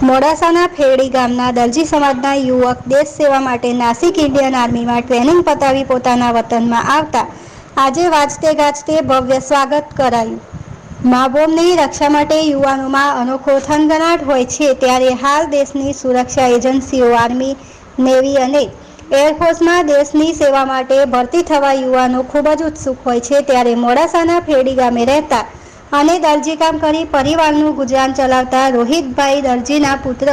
મોડાસાના ફેરડી ગામના દરજી સમાજના યુવક દેશ સેવા માટે નાસિક ઇન્ડિયન આર્મીમાં ટ્રેનિંગ પતાવી પોતાના વતનમાં આવતા આજે વાજતે ગાજતે ભવ્ય સ્વાગત કરાયું। મા બોમની રક્ષા માટે યુવાનોમાં અનોખો થનગનાટ હોય છે, ત્યારે હાલ દેશની સુરક્ષા એજન્સીઓ આર્મી, નેવી અને એરફોર્સમાં દેશની સેવા માટે ભરતી થવા યુવાનો ખૂબ જ ઉત્સુક હોય છે, ત્યારે મોડાસાના ફેરડી ગામે રહેતા અને દરજીકામ કરી પરિવારનું ગુજરાન ચલાવતા રોહિતભાઈ દરજીના પુત્ર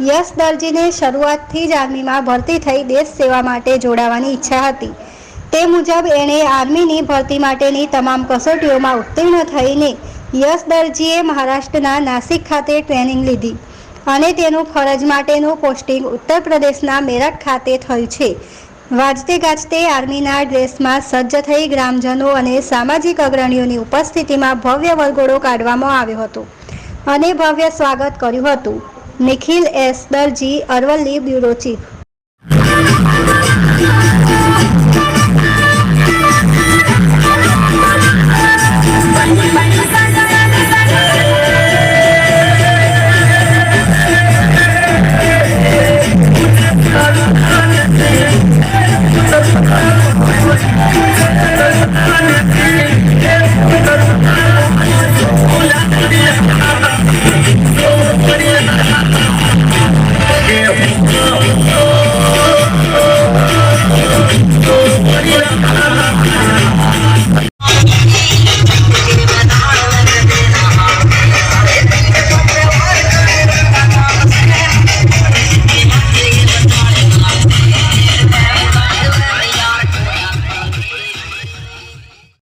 યશ દરજીને શરૂઆતથી જ આર્મીમાં ભરતી થઈ દેશ સેવા માટે જોડાવાની ઈચ્છા હતી। તે મુજબ એણે આર્મીની ભરતી માટેની તમામ કસોટીઓમાં ઉત્તીર્ણ થઈને યશ દરજીએ મહારાષ્ટ્રના નાસિક ખાતે ટ્રેનિંગ લીધી અને તેનું ફરજ માટેનું પોસ્ટિંગ ઉત્તર પ્રદેશના મેરઠ ખાતે થયું છે। વાજતે ગાજતે આર્મીના ડ્રેસમાં સજ્જ થઈ ગ્રામજનો અને સામાજિક અગ્રણીઓની ઉપસ્થિતિમાં ભવ્ય વરઘોડો કાઢવામાં આવ્યો હતો અને ભવ્ય સ્વાગત કર્યું હતું। નિખિલ એસ દરજી, અરવલ્લી બ્યુરો ચીફ।